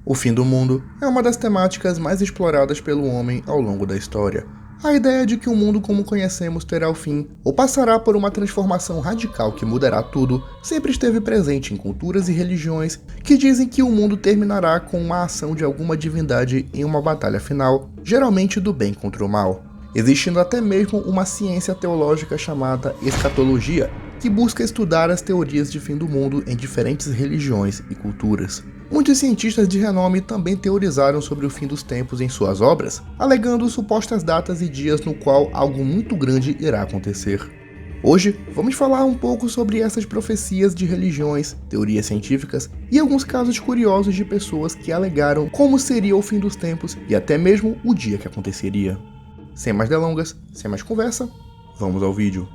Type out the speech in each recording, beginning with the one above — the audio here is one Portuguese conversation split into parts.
O fim do mundo é uma das temáticas mais exploradas pelo homem ao longo da história. A ideia de que o mundo como conhecemos terá o fim, ou passará por uma transformação radical que mudará tudo, sempre esteve presente em culturas e religiões que dizem que o mundo terminará com uma ação de alguma divindade em uma batalha final, geralmente do bem contra o mal. Existindo até mesmo uma ciência teológica chamada escatologia, que busca estudar as teorias de fim do mundo em diferentes religiões e culturas. Muitos cientistas de renome também teorizaram sobre o fim dos tempos em suas obras, alegando supostas datas e dias no qual algo muito grande irá acontecer. Hoje, vamos falar um pouco sobre essas profecias de religiões, teorias científicas e alguns casos curiosos de pessoas que alegaram como seria o fim dos tempos e até mesmo o dia que aconteceria. Sem mais delongas, sem mais conversa, vamos ao vídeo.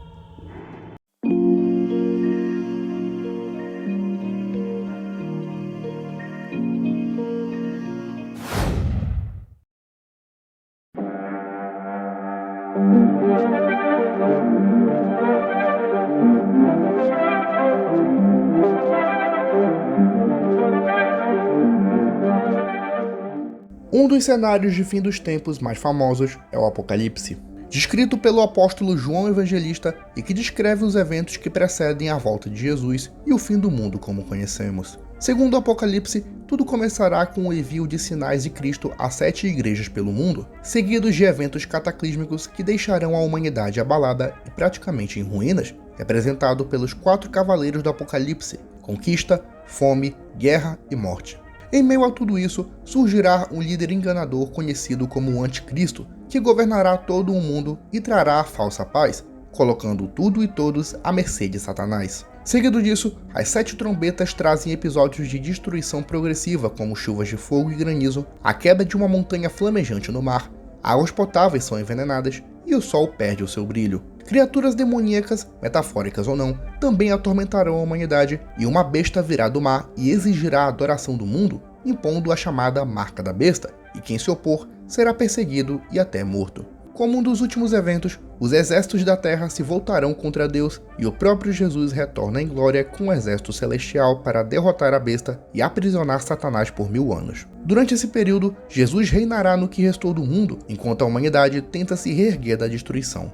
Um dos cenários de fim dos tempos mais famosos é o Apocalipse, descrito pelo apóstolo João Evangelista e que descreve os eventos que precedem a volta de Jesus e o fim do mundo como conhecemos. Segundo o Apocalipse, tudo começará com o envio de sinais de Cristo a 7 igrejas pelo mundo, seguidos de eventos cataclísmicos que deixarão a humanidade abalada e praticamente em ruínas, representado pelos 4 cavaleiros do Apocalipse: conquista, fome, guerra e morte. Em meio a tudo isso, surgirá um líder enganador conhecido como o Anticristo, que governará todo o mundo e trará a falsa paz, colocando tudo e todos à mercê de Satanás. Seguido disso, as 7 trombetas trazem episódios de destruição progressiva, como chuvas de fogo e granizo, a queda de uma montanha flamejante no mar, águas potáveis são envenenadas e o sol perde o seu brilho. Criaturas demoníacas, metafóricas ou não, também atormentarão a humanidade e uma besta virá do mar e exigirá a adoração do mundo, impondo a chamada Marca da Besta, e quem se opor será perseguido e até morto. Como um dos últimos eventos, os exércitos da Terra se voltarão contra Deus e o próprio Jesus retorna em glória com o exército celestial para derrotar a besta e aprisionar Satanás por 1000 anos. Durante esse período, Jesus reinará no que restou do mundo, enquanto a humanidade tenta se reerguer da destruição.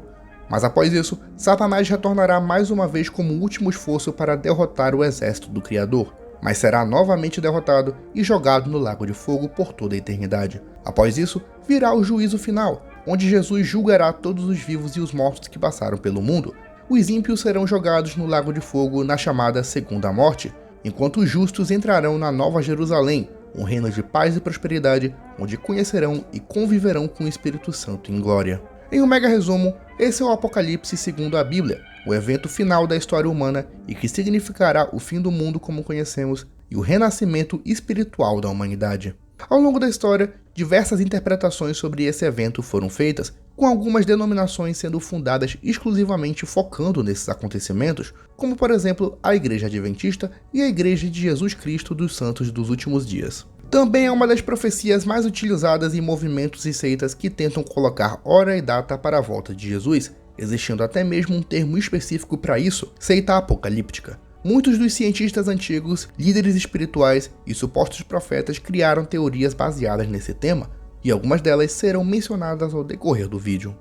Mas após isso, Satanás retornará mais uma vez como último esforço para derrotar o exército do Criador, mas será novamente derrotado e jogado no lago de fogo por toda a eternidade. Após isso, virá o juízo final, onde Jesus julgará todos os vivos e os mortos que passaram pelo mundo. Os ímpios serão jogados no lago de fogo na chamada Segunda Morte, enquanto os justos entrarão na Nova Jerusalém, um reino de paz e prosperidade, onde conhecerão e conviverão com o Espírito Santo em glória. Em um mega resumo, esse é o Apocalipse segundo a Bíblia, o evento final da história humana e que significará o fim do mundo como conhecemos e o renascimento espiritual da humanidade. Ao longo da história, diversas interpretações sobre esse evento foram feitas, com algumas denominações sendo fundadas exclusivamente focando nesses acontecimentos, como por exemplo a Igreja Adventista e a Igreja de Jesus Cristo dos Santos dos Últimos Dias. Também é uma das profecias mais utilizadas em movimentos e seitas que tentam colocar hora e data para a volta de Jesus, existindo até mesmo um termo específico para isso, seita apocalíptica. Muitos dos cientistas antigos, líderes espirituais e supostos profetas criaram teorias baseadas nesse tema, e algumas delas serão mencionadas ao decorrer do vídeo.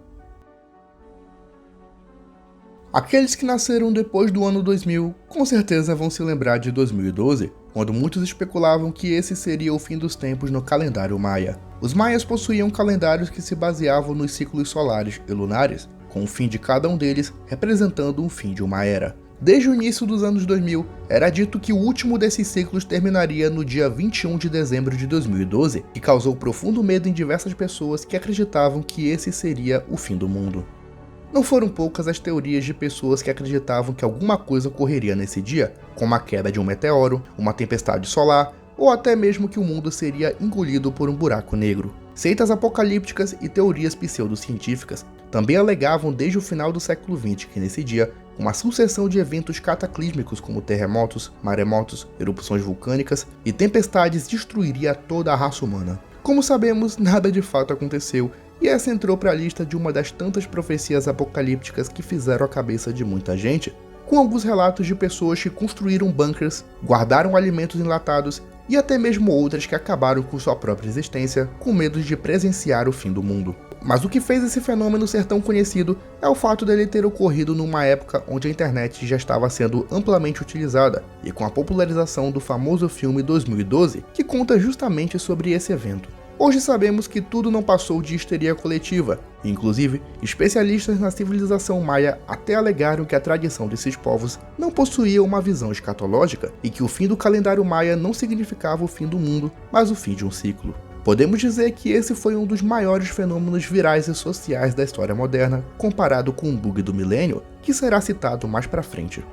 Aqueles que nasceram depois do ano 2000 com certeza vão se lembrar de 2012, quando muitos especulavam que esse seria o fim dos tempos no calendário maia. Os maias possuíam calendários que se baseavam nos ciclos solares e lunares, com o fim de cada um deles representando o fim de uma era. Desde o início dos anos 2000, era dito que o último desses ciclos terminaria no dia 21 de dezembro de 2012, que causou profundo medo em diversas pessoas que acreditavam que esse seria o fim do mundo. Não foram poucas as teorias de pessoas que acreditavam que alguma coisa ocorreria nesse dia, como a queda de um meteoro, uma tempestade solar, ou até mesmo que o mundo seria engolido por um buraco negro. Seitas apocalípticas e teorias pseudocientíficas também alegavam desde o final do século XX que nesse dia, uma sucessão de eventos cataclísmicos como terremotos, maremotos, erupções vulcânicas e tempestades destruiria toda a raça humana. Como sabemos, nada de fato aconteceu, e essa entrou para a lista de uma das tantas profecias apocalípticas que fizeram a cabeça de muita gente, com alguns relatos de pessoas que construíram bunkers, guardaram alimentos enlatados e até mesmo outras que acabaram com sua própria existência com medo de presenciar o fim do mundo. Mas o que fez esse fenômeno ser tão conhecido é o fato dele ter ocorrido numa época onde a internet já estava sendo amplamente utilizada, e com a popularização do famoso filme 2012, que conta justamente sobre esse evento. Hoje sabemos que tudo não passou de histeria coletiva, e inclusive especialistas na civilização maia até alegaram que a tradição desses povos não possuía uma visão escatológica e que o fim do calendário maia não significava o fim do mundo, mas o fim de um ciclo. Podemos dizer que esse foi um dos maiores fenômenos virais e sociais da história moderna, comparado com o bug do milênio, que será citado mais pra frente.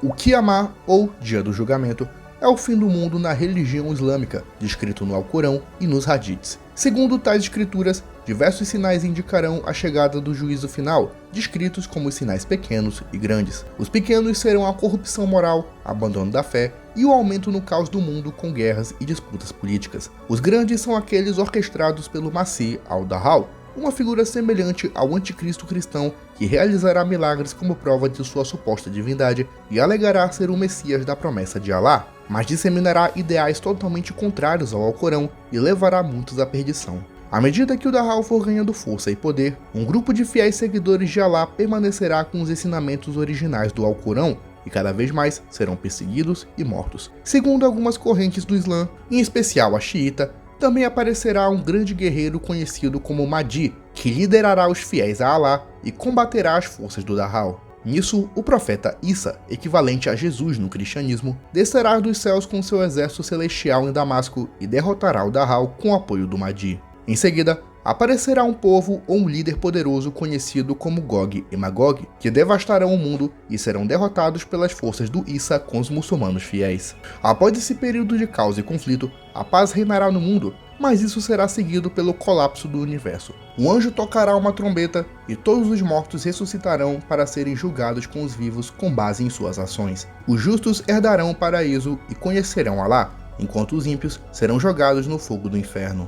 O Qiyamah, ou Dia do Julgamento, é o fim do mundo na religião islâmica, descrito no Alcorão e nos Hadiths. Segundo tais escrituras, diversos sinais indicarão a chegada do juízo final, descritos como os sinais pequenos e grandes. Os pequenos serão a corrupção moral, abandono da fé e o aumento no caos do mundo com guerras e disputas políticas. Os grandes são aqueles orquestrados pelo Masih al-Dajjal, uma figura semelhante ao anticristo cristão que realizará milagres como prova de sua suposta divindade e alegará ser o Messias da promessa de Alá, mas disseminará ideais totalmente contrários ao Alcorão e levará muitos à perdição. À medida que o Dajjal for ganhando força e poder, um grupo de fiéis seguidores de Alá permanecerá com os ensinamentos originais do Alcorão e cada vez mais serão perseguidos e mortos. Segundo algumas correntes do Islã, em especial a xiita, também aparecerá um grande guerreiro conhecido como Mahdi, que liderará os fiéis a Alá e combaterá as forças do Dajjal. Nisso, o profeta Isa, equivalente a Jesus no cristianismo, descerá dos céus com seu exército celestial em Damasco e derrotará o Dajjal com o apoio do Mahdi. Em seguida, aparecerá um povo ou um líder poderoso conhecido como Gog e Magog, que devastarão o mundo e serão derrotados pelas forças do Isa com os muçulmanos fiéis. Após esse período de caos e conflito, a paz reinará no mundo, mas isso será seguido pelo colapso do universo. O anjo tocará uma trombeta e todos os mortos ressuscitarão para serem julgados com os vivos com base em suas ações. Os justos herdarão o paraíso e conhecerão Alá, enquanto os ímpios serão jogados no fogo do inferno.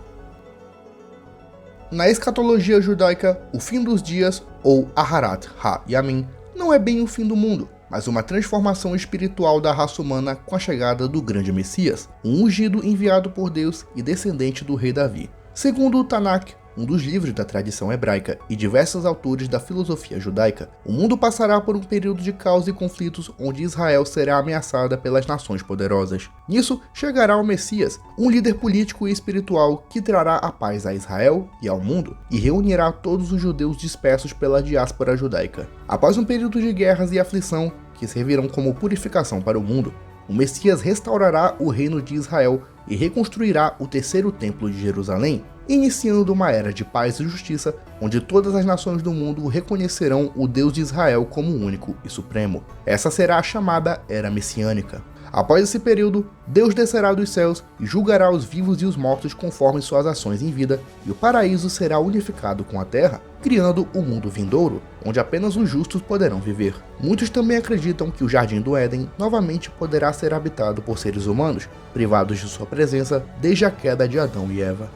Na escatologia judaica, o fim dos dias, ou Aharat Ha-Yamin, não é bem o fim do mundo, mas uma transformação espiritual da raça humana com a chegada do grande Messias, um ungido enviado por Deus e descendente do rei Davi. Segundo o Tanakh, um dos livros da tradição hebraica e diversos autores da filosofia judaica, o mundo passará por um período de caos e conflitos onde Israel será ameaçada pelas nações poderosas. Nisso, chegará o Messias, um líder político e espiritual que trará a paz a Israel e ao mundo e reunirá todos os judeus dispersos pela diáspora judaica. Após um período de guerras e aflição, que servirão como purificação para o mundo, o Messias restaurará o reino de Israel e reconstruirá o terceiro templo de Jerusalém, iniciando uma era de paz e justiça, onde todas as nações do mundo reconhecerão o Deus de Israel como único e supremo. Essa será a chamada Era Messiânica. Após esse período, Deus descerá dos céus e julgará os vivos e os mortos conforme suas ações em vida, e o paraíso será unificado com a terra, criando o mundo vindouro, onde apenas os justos poderão viver. Muitos também acreditam que o Jardim do Éden novamente poderá ser habitado por seres humanos, privados de sua presença desde a queda de Adão e Eva.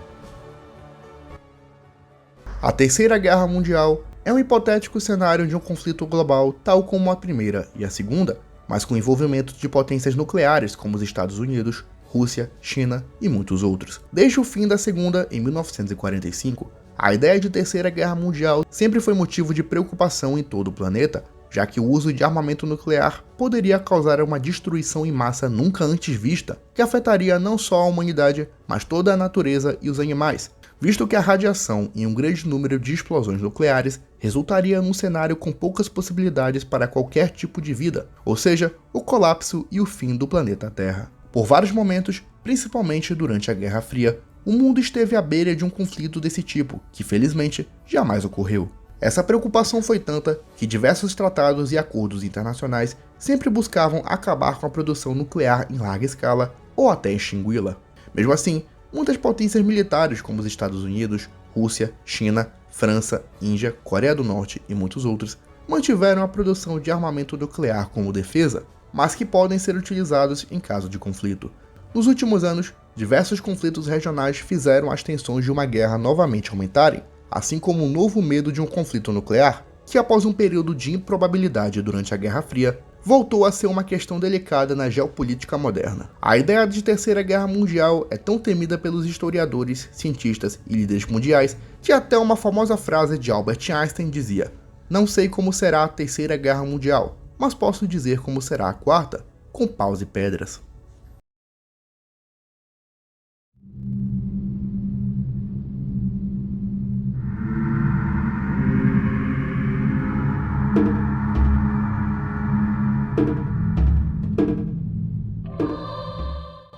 A Terceira Guerra Mundial é um hipotético cenário de um conflito global tal como a Primeira e a Segunda, mas com envolvimento de potências nucleares como os Estados Unidos, Rússia, China e muitos outros. Desde o fim da Segunda, em 1945, a ideia de Terceira Guerra Mundial sempre foi motivo de preocupação em todo o planeta, já que o uso de armamento nuclear poderia causar uma destruição em massa nunca antes vista, que afetaria não só a humanidade, mas toda a natureza e os animais, visto que a radiação e um grande número de explosões nucleares resultaria num cenário com poucas possibilidades para qualquer tipo de vida, ou seja, o colapso e o fim do planeta Terra. Por vários momentos, principalmente durante a Guerra Fria, o mundo esteve à beira de um conflito desse tipo, que felizmente jamais ocorreu. Essa preocupação foi tanta que diversos tratados e acordos internacionais sempre buscavam acabar com a produção nuclear em larga escala ou até extingui-la. Mesmo assim, muitas potências militares como os Estados Unidos, Rússia, China, França, Índia, Coreia do Norte e muitos outros mantiveram a produção de armamento nuclear como defesa, mas que podem ser utilizados em caso de conflito. Nos últimos anos, diversos conflitos regionais fizeram as tensões de uma guerra novamente aumentarem, assim como um novo medo de um conflito nuclear, que após um período de improbabilidade durante a Guerra Fria, voltou a ser uma questão delicada na geopolítica moderna. A ideia de Terceira Guerra Mundial é tão temida pelos historiadores, cientistas e líderes mundiais que até uma famosa frase de Albert Einstein dizia: "Não sei como será a Terceira Guerra Mundial, mas posso dizer como será a quarta, com paus e pedras."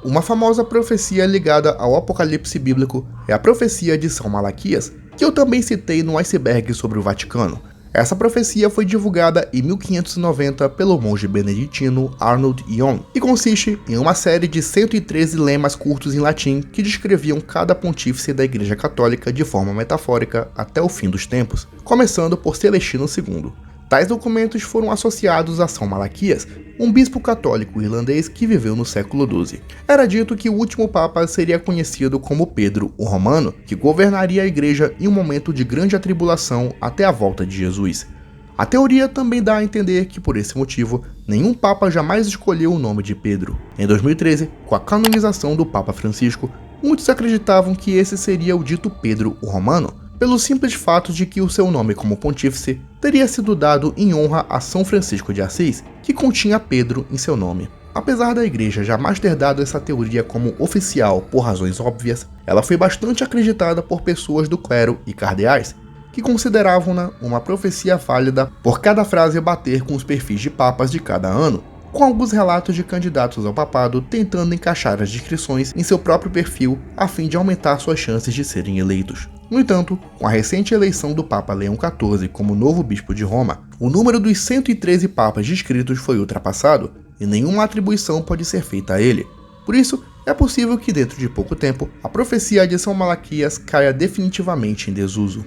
Uma famosa profecia ligada ao Apocalipse bíblico é a profecia de São Malaquias, que eu também citei no iceberg sobre o Vaticano. Essa profecia foi divulgada em 1590 pelo monge beneditino Arnold Ion e consiste em uma série de 113 lemas curtos em latim que descreviam cada pontífice da Igreja Católica de forma metafórica até o fim dos tempos, começando por Celestino II. Tais documentos foram associados a São Malaquias, um bispo católico irlandês que viveu no século XII. Era dito que o último papa seria conhecido como Pedro o Romano, que governaria a igreja em um momento de grande atribulação até a volta de Jesus. A teoria também dá a entender que, por esse motivo, nenhum papa jamais escolheu o nome de Pedro. Em 2013, com a canonização do Papa Francisco, muitos acreditavam que esse seria o dito Pedro o Romano, pelo simples fato de que o seu nome como pontífice teria sido dado em honra a São Francisco de Assis, que continha Pedro em seu nome. Apesar da igreja jamais ter dado essa teoria como oficial por razões óbvias, ela foi bastante acreditada por pessoas do clero e cardeais, que consideravam-na uma profecia válida por cada frase bater com os perfis de papas de cada ano, com alguns relatos de candidatos ao papado tentando encaixar as descrições em seu próprio perfil a fim de aumentar suas chances de serem eleitos. No entanto, com a recente eleição do Papa Leão XIV como novo bispo de Roma, o número dos 113 papas descritos foi ultrapassado e nenhuma atribuição pode ser feita a ele. Por isso, é possível que dentro de pouco tempo, a profecia de São Malaquias caia definitivamente em desuso.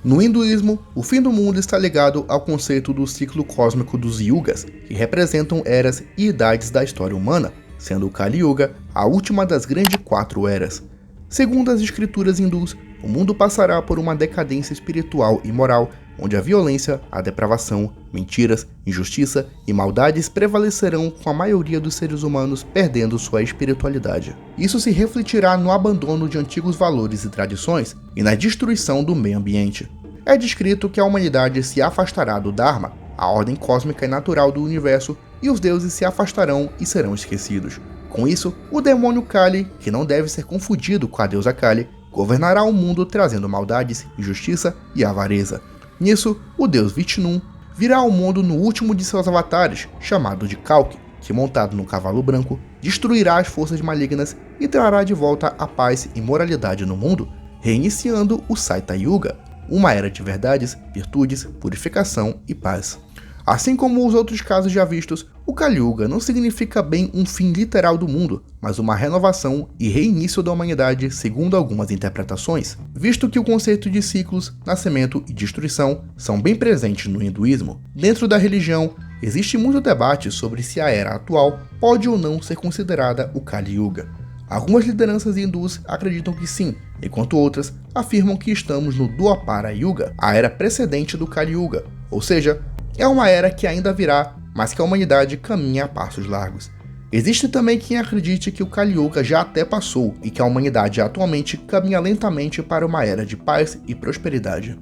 No hinduísmo, o fim do mundo está ligado ao conceito do ciclo cósmico dos yugas, que representam eras e idades da história humana, sendo o Kali Yuga a última das grandes 4 eras. Segundo as escrituras hindus, o mundo passará por uma decadência espiritual e moral, onde a violência, a depravação, mentiras, injustiça e maldades prevalecerão, com a maioria dos seres humanos perdendo sua espiritualidade. Isso se refletirá no abandono de antigos valores e tradições e na destruição do meio ambiente. É descrito que a humanidade se afastará do Dharma, a ordem cósmica e natural do universo, e os deuses se afastarão e serão esquecidos. Com isso, o demônio Kali, que não deve ser confundido com a deusa Kali, governará o mundo trazendo maldades, injustiça e avareza. Nisso, o deus Vishnu virá ao mundo no último de seus avatares, chamado de Kalki, que montado no cavalo branco, destruirá as forças malignas e trará de volta a paz e moralidade no mundo, reiniciando o Saita Yuga, uma era de verdades, virtudes, purificação e paz. Assim como os outros casos já vistos, o Kali Yuga não significa bem um fim literal do mundo, mas uma renovação e reinício da humanidade segundo algumas interpretações, visto que o conceito de ciclos, nascimento e destruição são bem presentes no hinduísmo. Dentro da religião, existe muito debate sobre se a era atual pode ou não ser considerada o Kali Yuga. Algumas lideranças hindus acreditam que sim, enquanto outras afirmam que estamos no Dwapara Yuga, a era precedente do Kali Yuga, ou seja, é uma era que ainda virá, mas que a humanidade caminha a passos largos. Existe também quem acredite que o Kali Yuga já até passou e que a humanidade atualmente caminha lentamente para uma era de paz e prosperidade.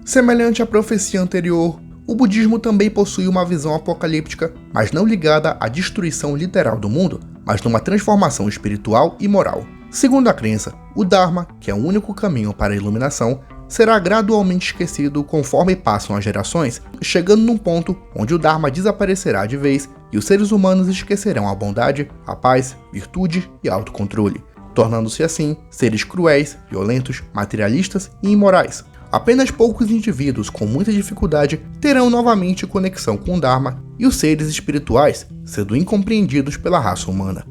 Semelhante à profecia anterior, o budismo também possui uma visão apocalíptica, mas não ligada à destruição literal do mundo, mas numa transformação espiritual e moral. Segundo a crença, o Dharma, que é o único caminho para a iluminação, será gradualmente esquecido conforme passam as gerações, chegando num ponto onde o Dharma desaparecerá de vez e os seres humanos esquecerão a bondade, a paz, virtude e autocontrole, tornando-se assim seres cruéis, violentos, materialistas e imorais. Apenas poucos indivíduos com muita dificuldade terão novamente conexão com o Dharma e os seres espirituais, sendo incompreendidos pela raça humana.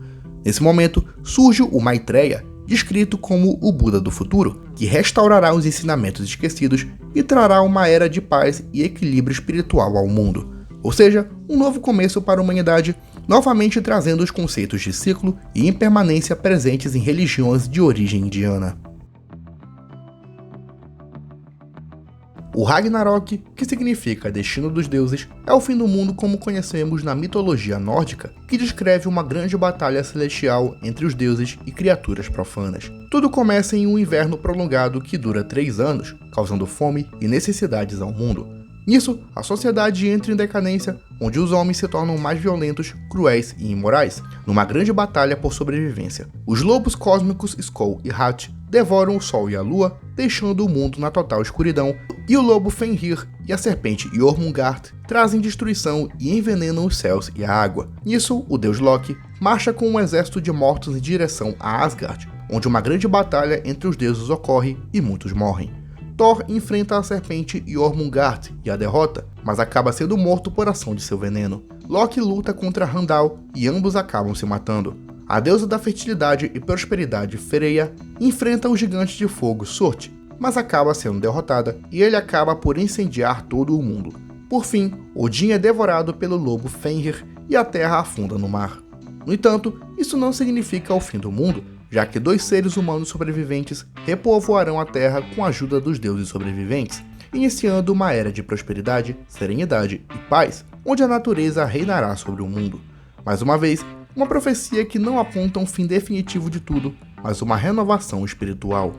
Nesse momento, surge o Maitreya, descrito como o Buda do futuro, que restaurará os ensinamentos esquecidos e trará uma era de paz e equilíbrio espiritual ao mundo. Ou seja, um novo começo para a humanidade, novamente trazendo os conceitos de ciclo e impermanência presentes em religiões de origem indiana. O Ragnarok, que significa destino dos deuses, é o fim do mundo como conhecemos na mitologia nórdica, que descreve uma grande batalha celestial entre os deuses e criaturas profanas. Tudo começa em um inverno prolongado que dura 3 anos, causando fome e necessidades ao mundo. Nisso, a sociedade entra em decadência, onde os homens se tornam mais violentos, cruéis e imorais, numa grande batalha por sobrevivência. Os lobos cósmicos Skoll e Hat devoram o Sol e a Lua, deixando o mundo na total escuridão, e o lobo Fenrir e a serpente Jormungand trazem destruição e envenenam os céus e a água. Nisso, o deus Loki marcha com um exército de mortos em direção a Asgard, onde uma grande batalha entre os deuses ocorre e muitos morrem. Thor enfrenta a serpente Jormungand e a derrota, mas acaba sendo morto por ação de seu veneno. Loki luta contra Heimdall e ambos acabam se matando. A deusa da fertilidade e prosperidade Freya enfrenta o gigante de fogo Surtur, mas acaba sendo derrotada e ele acaba por incendiar todo o mundo. Por fim, Odin é devorado pelo lobo Fenrir e a terra afunda no mar. No entanto, isso não significa o fim do mundo, já que 2 seres humanos sobreviventes repovoarão a Terra com a ajuda dos deuses sobreviventes, iniciando uma era de prosperidade, serenidade e paz, onde a natureza reinará sobre o mundo. Mais uma vez, uma profecia que não aponta um fim definitivo de tudo, mas uma renovação espiritual.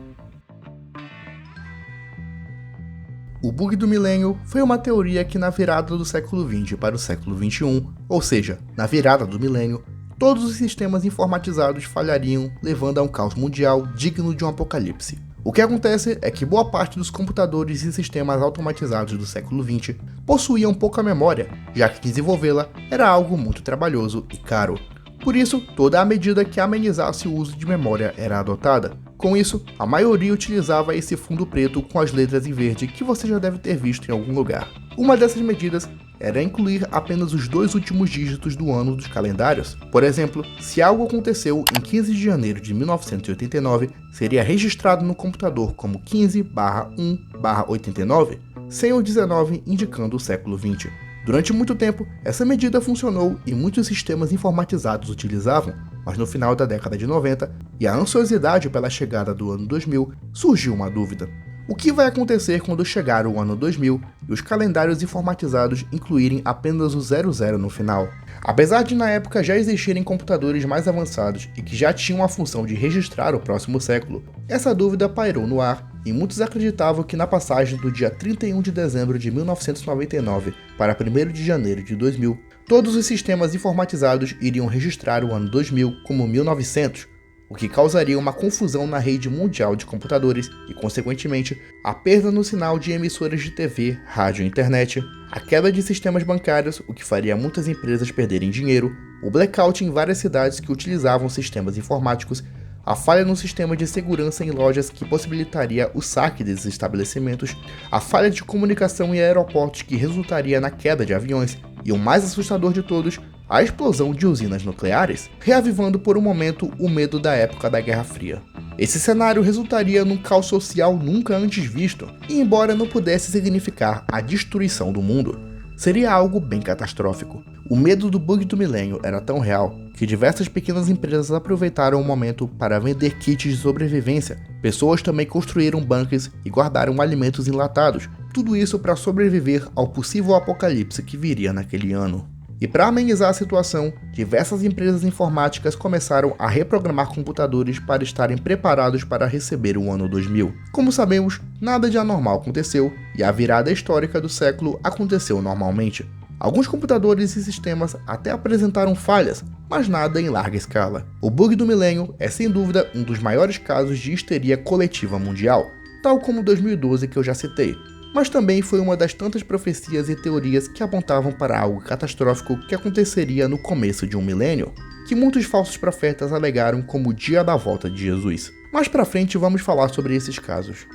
O bug do milênio foi uma teoria que na virada do século XX para o século XXI, ou seja, na virada do milênio, todos os sistemas informatizados falhariam, levando a um caos mundial digno de um apocalipse. O que acontece é que boa parte dos computadores e sistemas automatizados do século XX possuíam pouca memória, já que desenvolvê-la era algo muito trabalhoso e caro. Por isso, toda a medida que amenizasse o uso de memória era adotada. Com isso, a maioria utilizava esse fundo preto com as letras em verde que você já deve ter visto em algum lugar. Uma dessas medidas era incluir apenas os 2 últimos dígitos do ano dos calendários. Por exemplo, se algo aconteceu em 15 de janeiro de 1989, seria registrado no computador como 15/1/89, sem o 19 indicando o século XX. Durante muito tempo, essa medida funcionou e muitos sistemas informatizados utilizavam, mas no final da década de 90 e a ansiosidade pela chegada do ano 2000, surgiu uma dúvida. O que vai acontecer quando chegar o ano 2000 e os calendários informatizados incluírem apenas o 00 no final? Apesar de na época já existirem computadores mais avançados e que já tinham a função de registrar o próximo século, essa dúvida pairou no ar e muitos acreditavam que na passagem do dia 31 de dezembro de 1999 para 1º de janeiro de 2000, todos os sistemas informatizados iriam registrar o ano 2000 como 1900, o que causaria uma confusão na rede mundial de computadores e, consequentemente, a perda no sinal de emissoras de TV, rádio e internet, a queda de sistemas bancários, o que faria muitas empresas perderem dinheiro, o blackout em várias cidades que utilizavam sistemas informáticos, a falha no sistema de segurança em lojas que possibilitaria o saque desses estabelecimentos, a falha de comunicação em aeroportos que resultaria na queda de aviões e, o mais assustador de todos, a explosão de usinas nucleares, reavivando por um momento o medo da época da Guerra Fria. Esse cenário resultaria num caos social nunca antes visto, e embora não pudesse significar a destruição do mundo, seria algo bem catastrófico. O medo do bug do milênio era tão real que diversas pequenas empresas aproveitaram o momento para vender kits de sobrevivência. Pessoas também construíram bunkers e guardaram alimentos enlatados, tudo isso para sobreviver ao possível apocalipse que viria naquele ano. E para amenizar a situação, diversas empresas informáticas começaram a reprogramar computadores para estarem preparados para receber o ano 2000. Como sabemos, nada de anormal aconteceu e a virada histórica do século aconteceu normalmente. Alguns computadores e sistemas até apresentaram falhas, mas nada em larga escala. O bug do milênio é sem dúvida um dos maiores casos de histeria coletiva mundial, tal como 2012 que eu já citei. Mas também foi uma das tantas profecias e teorias que apontavam para algo catastrófico que aconteceria no começo de um milênio, que muitos falsos profetas alegaram como o dia da volta de Jesus. Mais pra frente vamos falar sobre esses casos.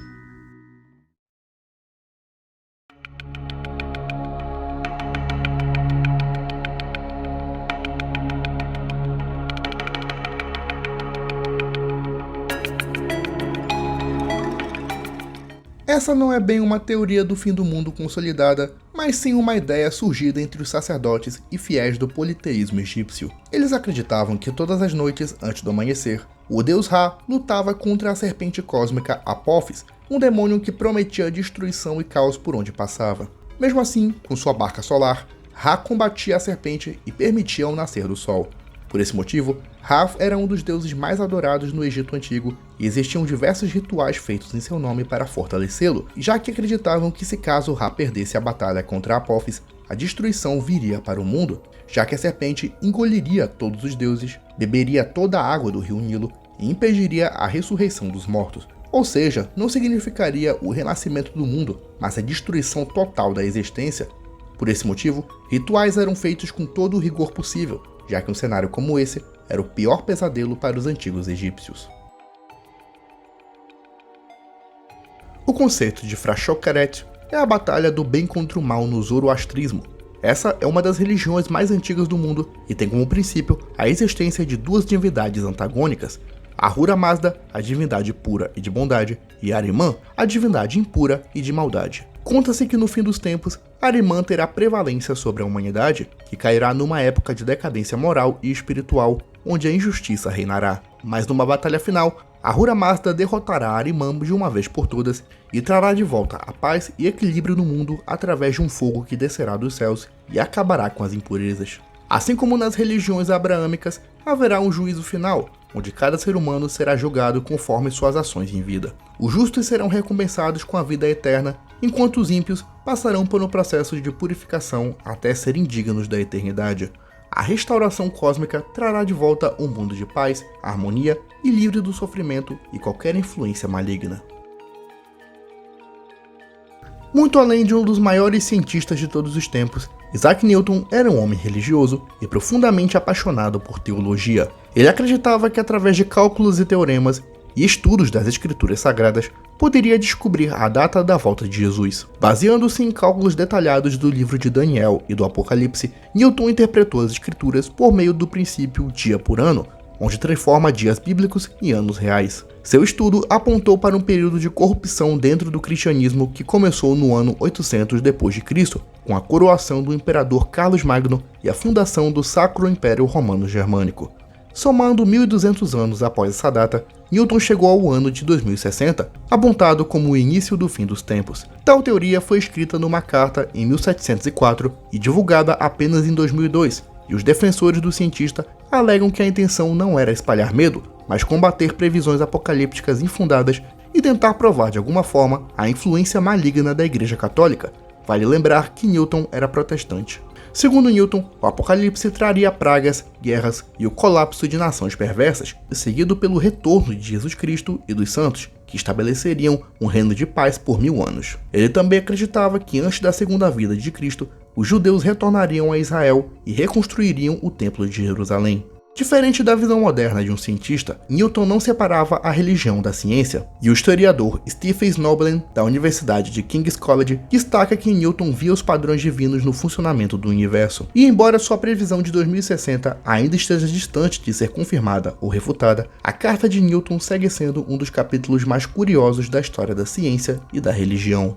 Essa não é bem uma teoria do fim do mundo consolidada, mas sim uma ideia surgida entre os sacerdotes e fiéis do politeísmo egípcio. Eles acreditavam que todas as noites, antes do amanhecer, o deus Ra lutava contra a serpente cósmica Apophis, um demônio que prometia destruição e caos por onde passava. Mesmo assim, com sua barca solar, Ra combatia a serpente e permitia o nascer do sol. Por esse motivo, Ra era um dos deuses mais adorados no Egito Antigo e existiam diversos rituais feitos em seu nome para fortalecê-lo, já que acreditavam que se caso Ra perdesse a batalha contra Apophis, a destruição viria para o mundo, já que a serpente engoliria todos os deuses, beberia toda a água do rio Nilo e impediria a ressurreição dos mortos. Ou seja, não significaria o renascimento do mundo, mas a destruição total da existência. Por esse motivo, rituais eram feitos com todo o rigor possível, já que um cenário como esse era o pior pesadelo para os antigos egípcios. O conceito de Frashokeret é a batalha do bem contra o mal no zoroastrismo. Essa é uma das religiões mais antigas do mundo e tem como princípio a existência de duas divindades antagônicas, Ahura Mazda, a divindade pura e de bondade, e Ahriman, a divindade impura e de maldade. Conta-se que no fim dos tempos, Ahriman terá prevalência sobre a humanidade, que cairá numa época de decadência moral e espiritual, onde a injustiça reinará. Mas numa batalha final, Ahura Mazda derrotará Ahriman de uma vez por todas e trará de volta a paz e equilíbrio no mundo através de um fogo que descerá dos céus e acabará com as impurezas. Assim como nas religiões abraâmicas, haverá um juízo final, onde cada ser humano será julgado conforme suas ações em vida. Os justos serão recompensados com a vida eterna, enquanto os ímpios passarão por um processo de purificação até serem dignos da eternidade. A restauração cósmica trará de volta um mundo de paz, harmonia e livre do sofrimento e qualquer influência maligna. Muito além de um dos maiores cientistas de todos os tempos, Isaac Newton era um homem religioso e profundamente apaixonado por teologia. Ele acreditava que através de cálculos e teoremas e estudos das escrituras sagradas, poderia descobrir a data da volta de Jesus. Baseando-se em cálculos detalhados do livro de Daniel e do Apocalipse, Newton interpretou as escrituras por meio do princípio dia por ano, onde transforma dias bíblicos em anos reais. Seu estudo apontou para um período de corrupção dentro do cristianismo que começou no ano 800 d.C., com a coroação do imperador Carlos Magno e a fundação do Sacro Império Romano Germânico. Somando 1.200 anos após essa data, Newton chegou ao ano de 2060, apontado como o início do fim dos tempos. Tal teoria foi escrita numa carta em 1704 e divulgada apenas em 2002, e os defensores do cientista alegam que a intenção não era espalhar medo, mas combater previsões apocalípticas infundadas e tentar provar de alguma forma a influência maligna da Igreja Católica. Vale lembrar que Newton era protestante. Segundo Newton, o Apocalipse traria pragas, guerras e o colapso de nações perversas, seguido pelo retorno de Jesus Cristo e dos santos, que estabeleceriam um reino de paz por 1000 anos. Ele também acreditava que antes da segunda vinda de Cristo, os judeus retornariam a Israel e reconstruiriam o Templo de Jerusalém. Diferente da visão moderna de um cientista, Newton não separava a religião da ciência, e o historiador Stephen Snowblen, da Universidade de King's College, destaca que Newton via os padrões divinos no funcionamento do universo. E embora sua previsão de 2060 ainda esteja distante de ser confirmada ou refutada, a Carta de Newton segue sendo um dos capítulos mais curiosos da história da ciência e da religião.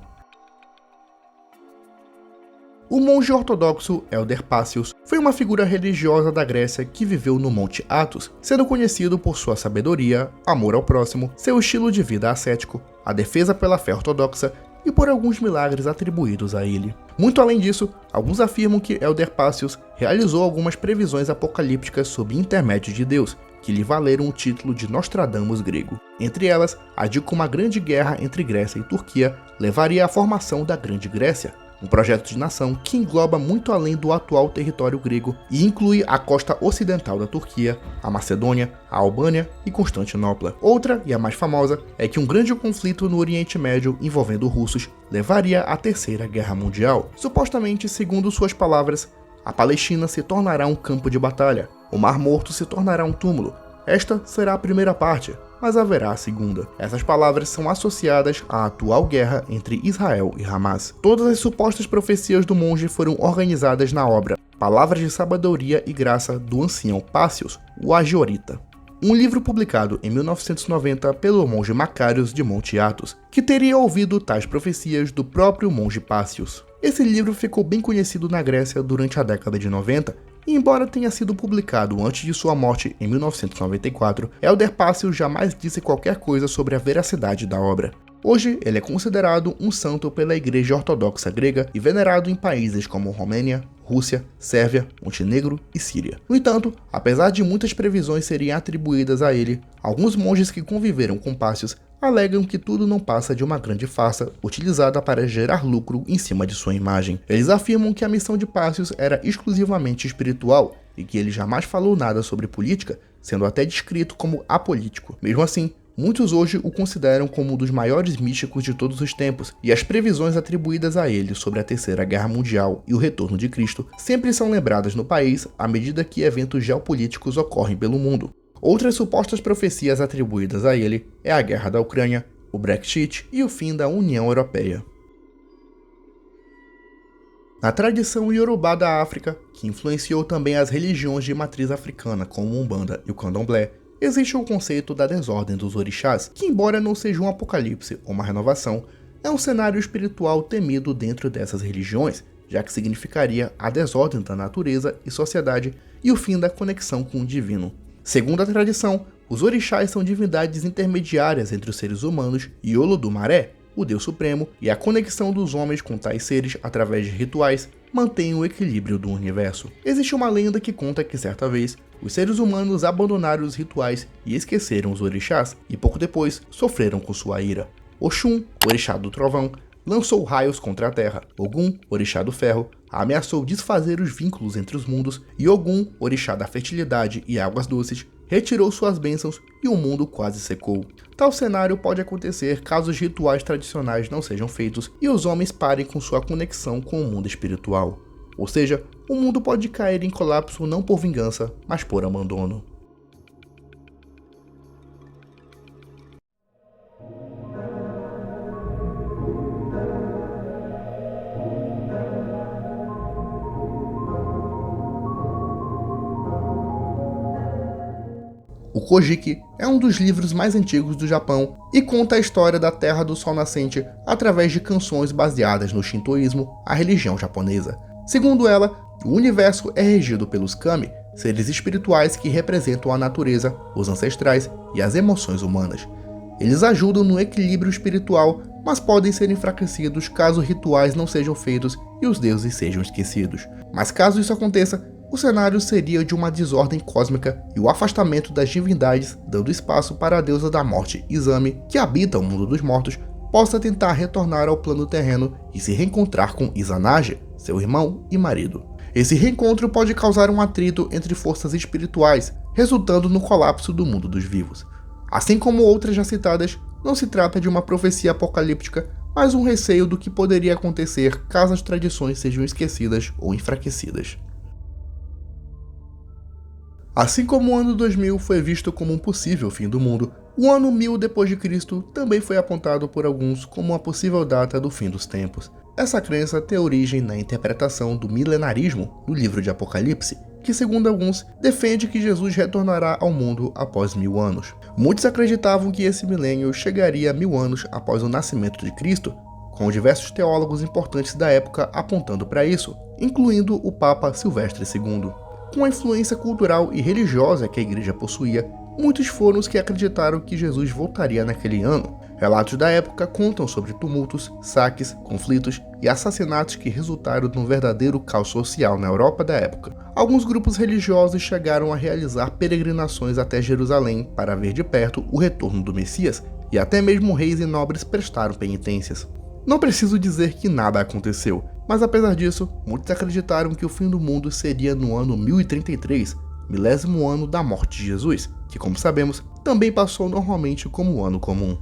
O monge ortodoxo Elder Pacius foi uma figura religiosa da Grécia que viveu no Monte Athos, sendo conhecido por sua sabedoria, amor ao próximo, seu estilo de vida ascético, a defesa pela fé ortodoxa e por alguns milagres atribuídos a ele. Muito além disso, alguns afirmam que Elder Pacius realizou algumas previsões apocalípticas sob intermédio de Deus, que lhe valeram o título de Nostradamus grego. Entre elas, a de que uma grande guerra entre Grécia e Turquia levaria à formação da Grande Grécia, um projeto de nação que engloba muito além do atual território grego e inclui a costa ocidental da Turquia, a Macedônia, a Albânia e Constantinopla. Outra, e a mais famosa, é que um grande conflito no Oriente Médio envolvendo russos levaria à Terceira Guerra Mundial. Supostamente, segundo suas palavras, a Palestina se tornará um campo de batalha, o Mar Morto se tornará um túmulo. Esta será a primeira parte, mas haverá a segunda. Essas palavras são associadas à atual guerra entre Israel e Hamas. Todas as supostas profecias do monge foram organizadas na obra Palavras de Sabedoria e Graça do ancião Pacius, o Agiorita. um livro publicado em 1990 pelo monge Macários de Monte Athos, que teria ouvido tais profecias do próprio monge Pássios. Esse livro ficou bem conhecido na Grécia durante a década de 90, e embora tenha sido publicado antes de sua morte em 1994, Helder Pássios jamais disse qualquer coisa sobre a veracidade da obra. Hoje, ele é considerado um santo pela Igreja Ortodoxa Grega e venerado em países como Romênia, Rússia, Sérvia, Montenegro e Síria. No entanto, apesar de muitas previsões serem atribuídas a ele, alguns monges que conviveram com Pássios alegam que tudo não passa de uma grande farsa utilizada para gerar lucro em cima de sua imagem. Eles afirmam que a missão de Pássios era exclusivamente espiritual e que ele jamais falou nada sobre política, sendo até descrito como apolítico. Mesmo assim, muitos hoje o consideram como um dos maiores místicos de todos os tempos, e as previsões atribuídas a ele sobre a Terceira Guerra Mundial e o retorno de Cristo sempre são lembradas no país à medida que eventos geopolíticos ocorrem pelo mundo. Outras supostas profecias atribuídas a ele é a Guerra da Ucrânia, o Brexit e o fim da União Europeia. Na tradição Yorubá da África, que influenciou também as religiões de matriz africana como o Umbanda e o Candomblé, existe o conceito da desordem dos orixás, que embora não seja um apocalipse ou uma renovação, é um cenário espiritual temido dentro dessas religiões, já que significaria a desordem da natureza e sociedade e o fim da conexão com o divino. Segundo a tradição, os orixás são divindades intermediárias entre os seres humanos e Olodumaré, o Deus Supremo, e a conexão dos homens com tais seres através de rituais mantém o equilíbrio do universo. Existe uma lenda que conta que certa vez os seres humanos abandonaram os rituais e esqueceram os orixás e pouco depois sofreram com sua ira. Oxum, orixá do trovão, lançou raios contra a terra. Ogum, orixá do ferro, ameaçou desfazer os vínculos entre os mundos e Ogum, orixá da fertilidade e águas doces, retirou suas bênçãos e o mundo quase secou. Tal cenário pode acontecer caso os rituais tradicionais não sejam feitos e os homens parem com sua conexão com o mundo espiritual. Ou seja, o mundo pode cair em colapso não por vingança, mas por abandono. O Kojiki é um dos livros mais antigos do Japão e conta a história da Terra do Sol Nascente através de canções baseadas no Shintoísmo, a religião japonesa. Segundo ela, o universo é regido pelos kami, seres espirituais que representam a natureza, os ancestrais e as emoções humanas. Eles ajudam no equilíbrio espiritual, mas podem ser enfraquecidos caso rituais não sejam feitos e os deuses sejam esquecidos. Mas caso isso aconteça, o cenário seria de uma desordem cósmica e o afastamento das divindades, dando espaço para a deusa da morte, Izami, que habita o mundo dos mortos, possa tentar retornar ao plano terreno e se reencontrar com Izanagi, seu irmão e marido. Esse reencontro pode causar um atrito entre forças espirituais, resultando no colapso do mundo dos vivos. Assim como outras já citadas, não se trata de uma profecia apocalíptica, mas um receio do que poderia acontecer caso as tradições sejam esquecidas ou enfraquecidas. Assim como o ano 2000 foi visto como um possível fim do mundo, o ano 1000 d.C. também foi apontado por alguns como uma possível data do fim dos tempos. Essa crença tem origem na interpretação do milenarismo do livro de Apocalipse, que segundo alguns, defende que Jesus retornará ao mundo após 1000 anos. Muitos acreditavam que esse milênio chegaria a 1000 anos após o nascimento de Cristo, com diversos teólogos importantes da época apontando para isso, incluindo o Papa Silvestre II. Com a influência cultural e religiosa que a igreja possuía, muitos foram os que acreditaram que Jesus voltaria naquele ano. Relatos da época contam sobre tumultos, saques, conflitos e assassinatos que resultaram num verdadeiro caos social na Europa da época. Alguns grupos religiosos chegaram a realizar peregrinações até Jerusalém para ver de perto o retorno do Messias, e até mesmo reis e nobres prestaram penitências. Não preciso dizer que nada aconteceu, mas apesar disso, muitos acreditaram que o fim do mundo seria no ano 1033, milésimo ano da morte de Jesus, que, como sabemos, também passou normalmente como um ano comum.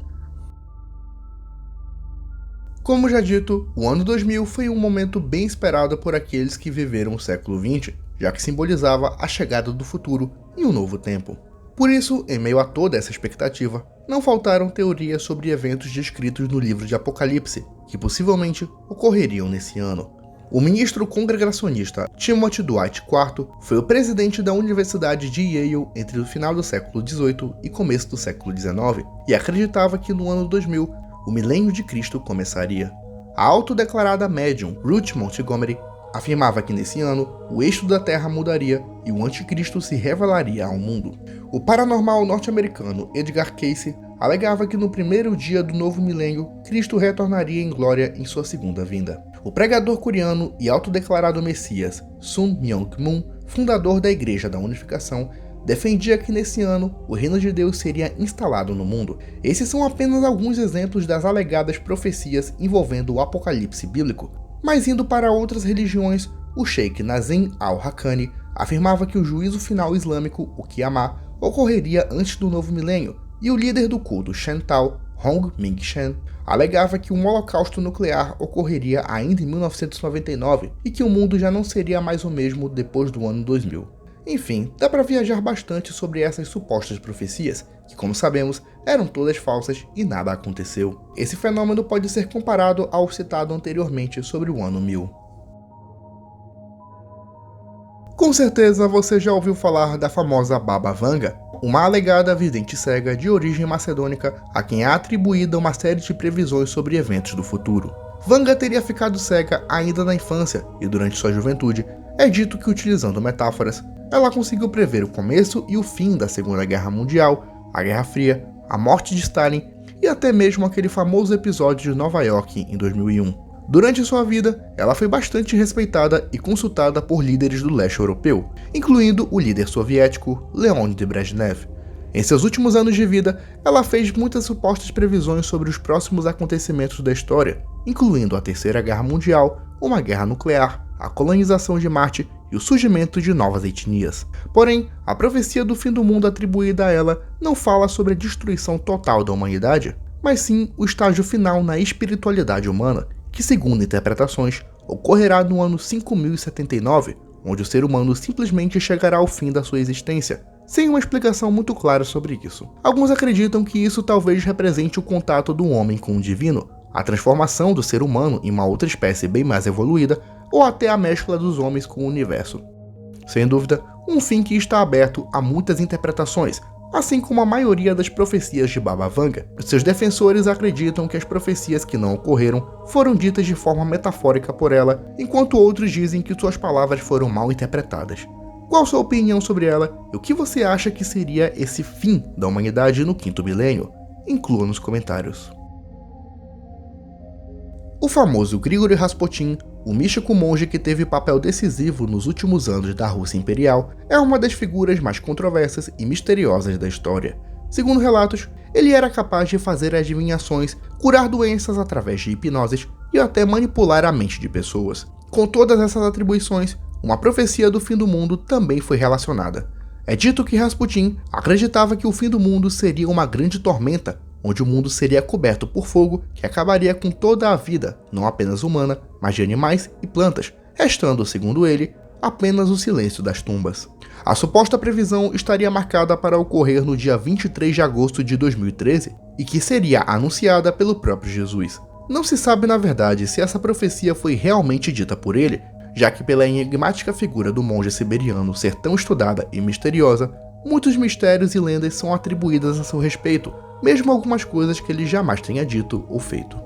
Como já dito, o ano 2000 foi um momento bem esperado por aqueles que viveram o século XX, já que simbolizava a chegada do futuro e um novo tempo. Por isso, em meio a toda essa expectativa, não faltaram teorias sobre eventos descritos no livro de Apocalipse, que possivelmente ocorreriam nesse ano. O ministro congregacionista Timothy Dwight IV foi o presidente da Universidade de Yale entre o final do século XVIII e começo do século XIX, e acreditava que no ano 2000 o milênio de Cristo começaria. A autodeclarada médium Ruth Montgomery afirmava que nesse ano o eixo da Terra mudaria e o anticristo se revelaria ao mundo. O paranormal norte-americano Edgar Cayce alegava que no primeiro dia do novo milênio, Cristo retornaria em glória em sua segunda vinda. O pregador coreano e autodeclarado Messias Sun Myung-moon, fundador da Igreja da Unificação, defendia que nesse ano o reino de Deus seria instalado no mundo. Esses são apenas alguns exemplos das alegadas profecias envolvendo o apocalipse bíblico. Mas indo para outras religiões, o Sheikh Nazim al-Haqqani afirmava que o juízo final islâmico, o Qiyamah, ocorreria antes do novo milênio, e o líder do culto Shental, Hong Ming-shen, alegava que um holocausto nuclear ocorreria ainda em 1999 e que o mundo já não seria mais o mesmo depois do ano 2000. Enfim, dá para viajar bastante sobre essas supostas profecias, que como sabemos, eram todas falsas e nada aconteceu. Esse fenômeno pode ser comparado ao citado anteriormente sobre o ano 1000. Com certeza você já ouviu falar da famosa Baba Vanga, uma alegada vidente cega de origem macedônica a quem é atribuída uma série de previsões sobre eventos do futuro. Vanga teria ficado cega ainda na infância e durante sua juventude é dito que, utilizando metáforas, ela conseguiu prever o começo e o fim da Segunda Guerra Mundial, a Guerra Fria, a morte de Stalin e até mesmo aquele famoso episódio de Nova York em 2001. Durante sua vida, ela foi bastante respeitada e consultada por líderes do leste europeu, incluindo o líder soviético Leonid Brezhnev. Em seus últimos anos de vida, ela fez muitas supostas previsões sobre os próximos acontecimentos da história, incluindo a Terceira Guerra Mundial, uma guerra nuclear, a colonização de Marte e o surgimento de novas etnias. Porém, a profecia do fim do mundo atribuída a ela não fala sobre a destruição total da humanidade, mas sim o estágio final na espiritualidade humana, que, segundo interpretações, ocorrerá no ano 5079, onde o ser humano simplesmente chegará ao fim da sua existência, sem uma explicação muito clara sobre isso. Alguns acreditam que isso talvez represente o contato do homem com o divino, a transformação do ser humano em uma outra espécie bem mais evoluída, ou até a mescla dos homens com o universo. Sem dúvida, um fim que está aberto a muitas interpretações, assim como a maioria das profecias de Baba Vanga. Seus defensores acreditam que as profecias que não ocorreram foram ditas de forma metafórica por ela, enquanto outros dizem que suas palavras foram mal interpretadas. Qual sua opinião sobre ela e o que você acha que seria esse fim da humanidade no quinto milênio? Inclua nos comentários. O famoso Grigori Rasputin, o místico monge que teve papel decisivo nos últimos anos da Rússia Imperial, é uma das figuras mais controversas e misteriosas da história. Segundo relatos, ele era capaz de fazer adivinhações, curar doenças através de hipnoses e até manipular a mente de pessoas. Com todas essas atribuições, uma profecia do fim do mundo também foi relacionada. É dito que Rasputin acreditava que o fim do mundo seria uma grande tormenta, onde o mundo seria coberto por fogo que acabaria com toda a vida, não apenas humana, mas de animais e plantas, restando, segundo ele, apenas o silêncio das tumbas. A suposta previsão estaria marcada para ocorrer no dia 23 de agosto de 2013 e que seria anunciada pelo próprio Jesus. Não se sabe na verdade se essa profecia foi realmente dita por ele, já que pela enigmática figura do monge siberiano ser tão estudada e misteriosa, muitos mistérios e lendas são atribuídas a seu respeito, mesmo algumas coisas que ele jamais tenha dito ou feito.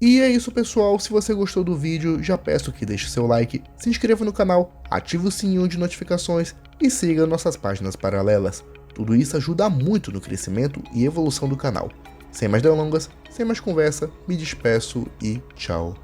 E é isso, pessoal. Se você gostou do vídeo, já peço que deixe seu like, se inscreva no canal, ative o sininho de notificações e siga nossas páginas paralelas. Tudo isso ajuda muito no crescimento e evolução do canal. Sem mais delongas, sem mais conversa, me despeço e tchau.